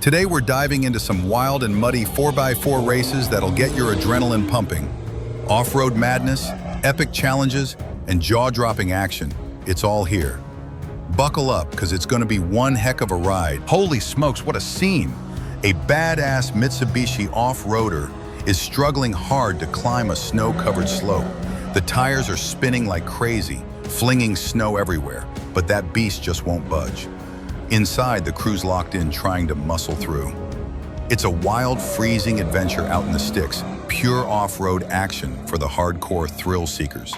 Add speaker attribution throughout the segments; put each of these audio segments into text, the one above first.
Speaker 1: Today we're diving into some wild and muddy 4x4 races that'll get your adrenaline pumping. Off-road madness, epic challenges, and jaw-dropping action. It's all here. Buckle up, because it's going to be one heck of a ride. Holy smokes, what a scene! A badass Mitsubishi off-roader is struggling hard to climb a snow-covered slope. The tires are spinning like crazy, flinging snow everywhere, but that beast just won't budge. Inside, the crew's locked in, trying to muscle through. It's a wild, freezing adventure out in the sticks, pure off-road action for the hardcore thrill seekers.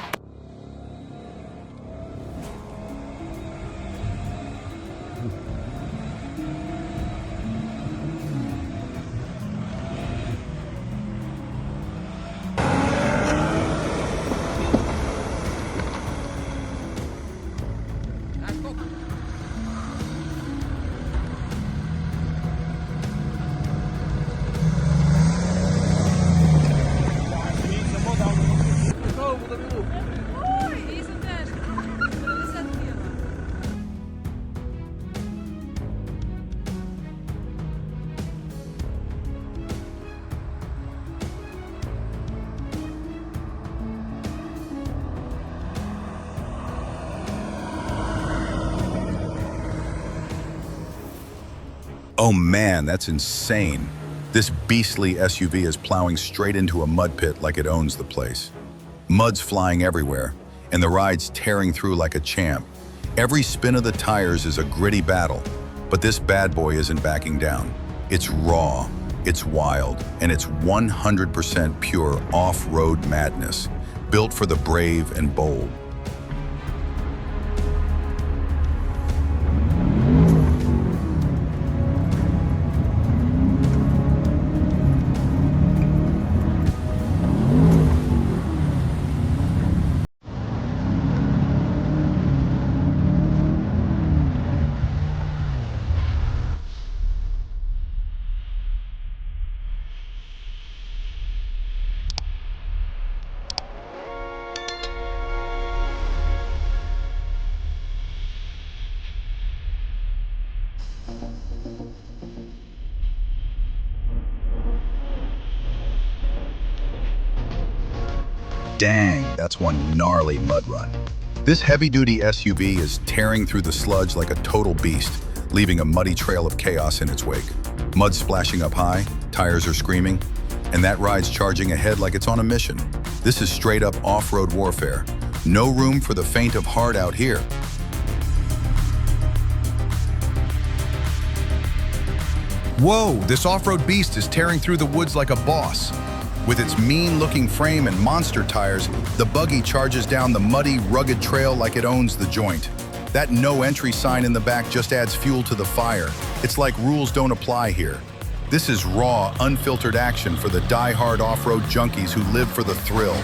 Speaker 1: Oh man, that's insane. This beastly SUV is plowing straight into a mud pit like it owns the place. Mud's flying everywhere, and the ride's tearing through like a champ. Every spin of the tires is a gritty battle, but this bad boy isn't backing down. It's raw, it's wild, and it's 100% pure off-road madness, built for the brave and bold. Dang, that's one gnarly mud run. This heavy-duty SUV is tearing through the sludge like a total beast, leaving a muddy trail of chaos in its wake. Mud splashing up high, tires are screaming, and that ride's charging ahead like it's on a mission. This is straight-up off-road warfare. No room for the faint of heart out here.
Speaker 2: Whoa, this off-road beast is tearing through the woods like a boss. With its mean-looking frame and monster tires, the Buggy charges down the muddy, rugged trail like it owns the joint. That no entry sign in the back just adds fuel to the fire. It's like rules don't apply here. This is raw, unfiltered action for the die-hard off-road junkies who live for the thrill.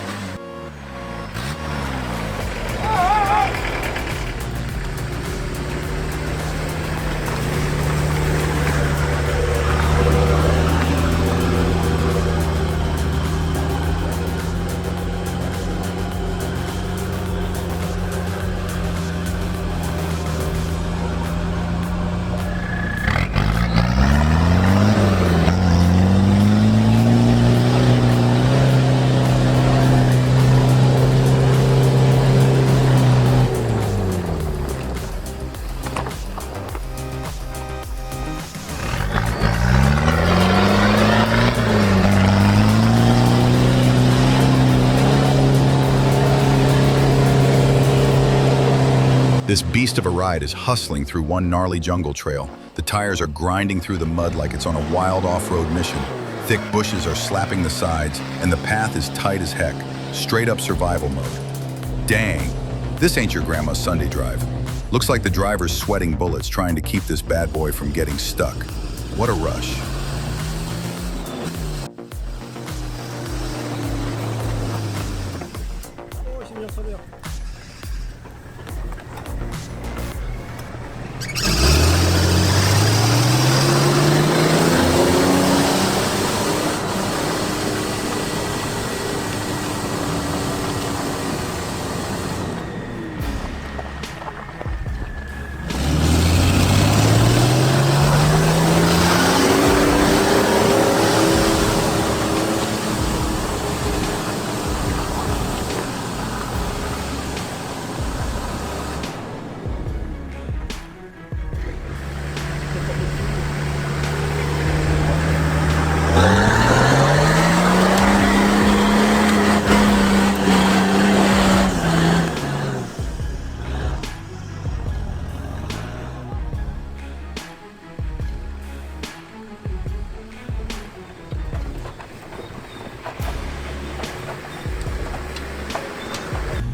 Speaker 1: This beast of a ride is hustling through one gnarly jungle trail. The tires are grinding through the mud like it's on a wild off-road mission. Thick bushes are slapping the sides, and the path is tight as heck. Straight up survival mode. Dang, this ain't your grandma's Sunday drive. Looks like the driver's sweating bullets trying to keep this bad boy from getting stuck. What a rush.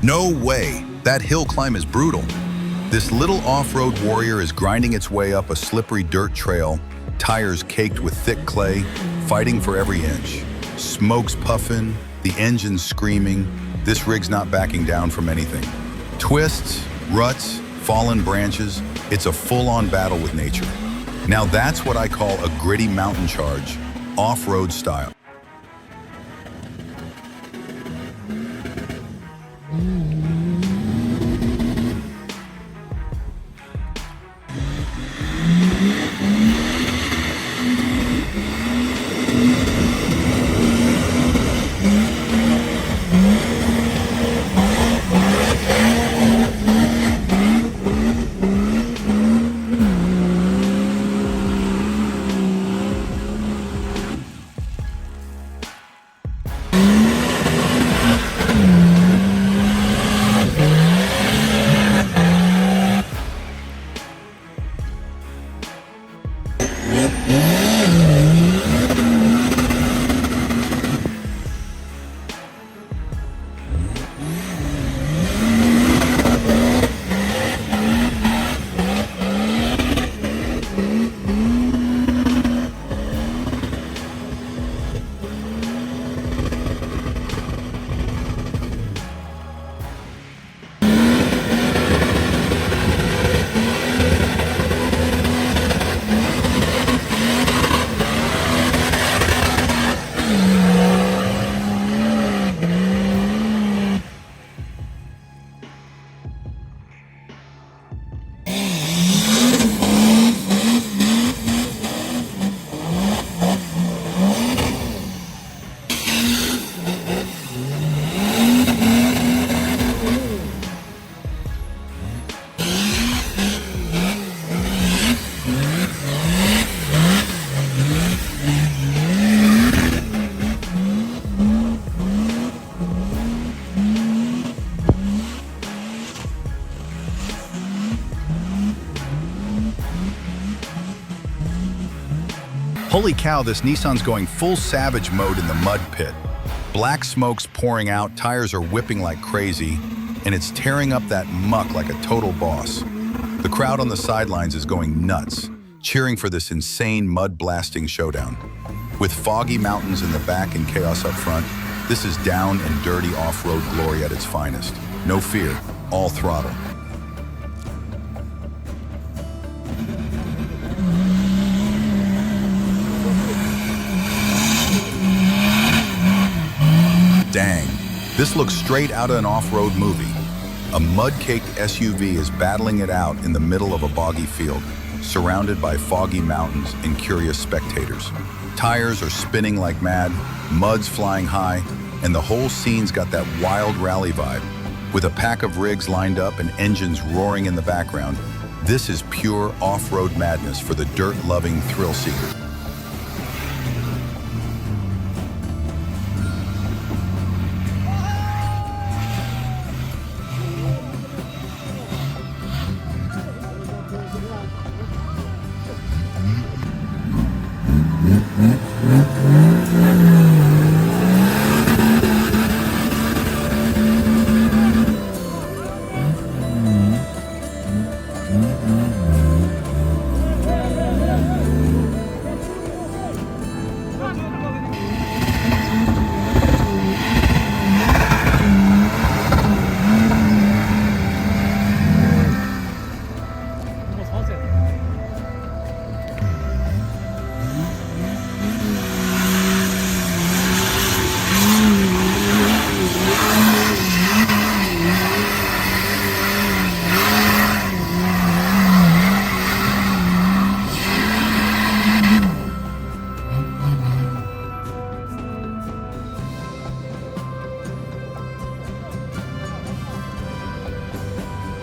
Speaker 1: No way! That hill climb is brutal. This little off-road warrior is grinding its way up a slippery dirt trail, tires caked with thick clay, fighting for every inch. Smoke's puffing, the engine's screaming. This rig's not backing down from anything. Twists, ruts, fallen branches, it's a full-on battle with nature. Now that's what I call a gritty mountain charge, off-road style. Holy cow, this Nissan's going full savage mode in the mud pit. Black smoke's pouring out, tires are whipping like crazy, and it's tearing up that muck like a total boss. The crowd on the sidelines is going nuts, cheering for this insane mud-blasting showdown. With foggy mountains in the back and chaos up front, this is down and dirty off-road glory at its finest. No fear, all throttle. Dang, this looks straight out of an off-road movie. A mud-caked SUV is battling it out in the middle of a boggy field, surrounded by foggy mountains and curious spectators. Tires are spinning like mad, mud's flying high, and the whole scene's got that wild rally vibe. With a pack of rigs lined up and engines roaring in the background, this is pure off-road madness for the dirt-loving thrill seeker.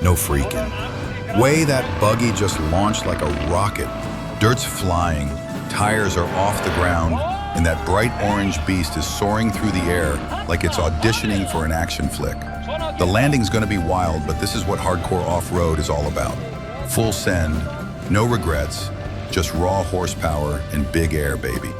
Speaker 1: No freaking. Way that buggy just launched like a rocket. Dirt's flying, tires are off the ground, and that bright orange beast is soaring through the air like it's auditioning for an action flick. The landing's gonna be wild, but this is what hardcore off-road is all about. Full send, no regrets, just raw horsepower and big air, baby.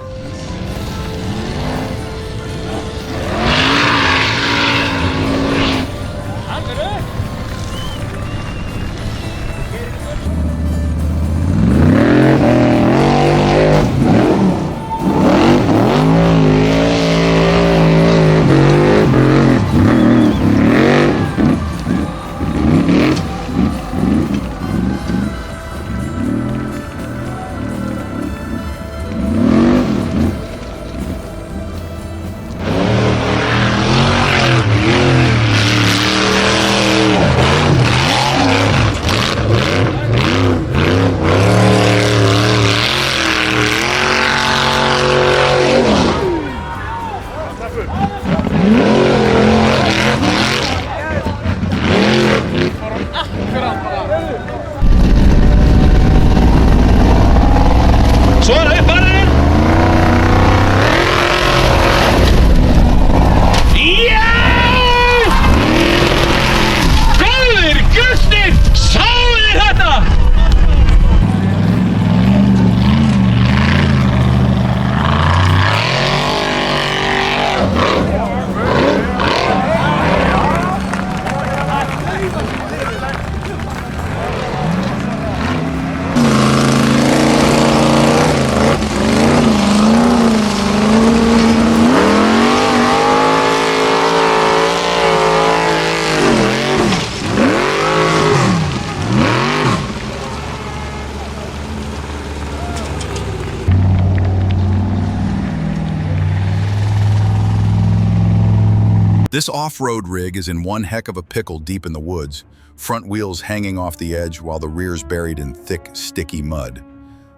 Speaker 1: This off-road rig is in one heck of a pickle deep in the woods, front wheels hanging off the edge while the rear's buried in thick, sticky mud.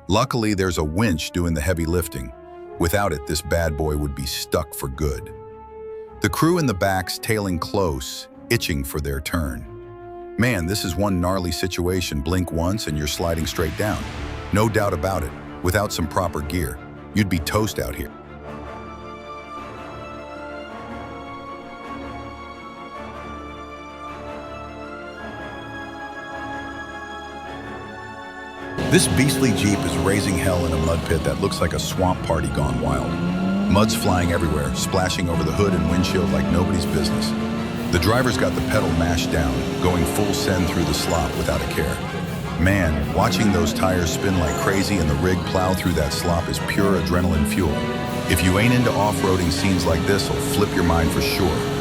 Speaker 1: Luckily, there's a winch doing the heavy lifting. Without it, this bad boy would be stuck for good. The crew in the back's tailing close, itching for their turn. Man, this is one gnarly situation. Blink once and you're sliding straight down. No doubt about it, without some proper gear, you'd be toast out here. This beastly Jeep is raising hell in a mud pit that looks like a swamp party gone wild. Mud's flying everywhere, splashing over the hood and windshield like nobody's business. The driver's got the pedal mashed down, going full send through the slop without a care. Man, watching those tires spin like crazy and the rig plow through that slop is pure adrenaline fuel. If you ain't into off-roading scenes like this, it'll flip your mind for sure.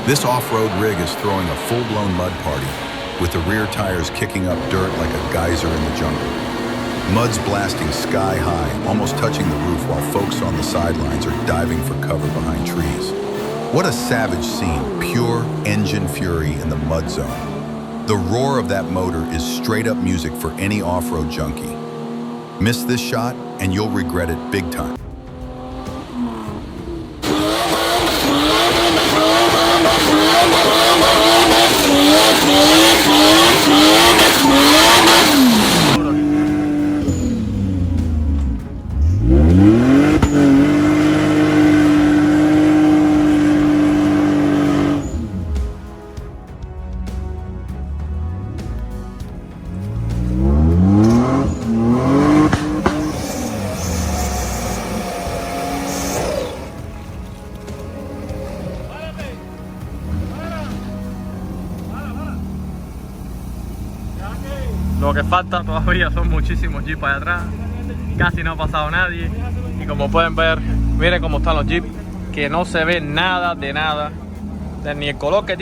Speaker 1: This off-road rig is throwing a full-blown mud party, with the rear tires kicking up dirt like a geyser in the jungle. Mud's blasting sky high, almost touching the roof, while folks on the sidelines are diving for cover behind trees. What a savage scene, pure engine fury in the mud zone. The roar of that motor is straight-up music for any off-road junkie. Miss this shot, and you'll regret it big time.
Speaker 3: Lo que falta todavía son muchísimos jeeps allá atrás. Casi no ha pasado nadie. Y como pueden ver, miren cómo están los jeeps. Que no se ve nada de nada. Ni el color que tiene.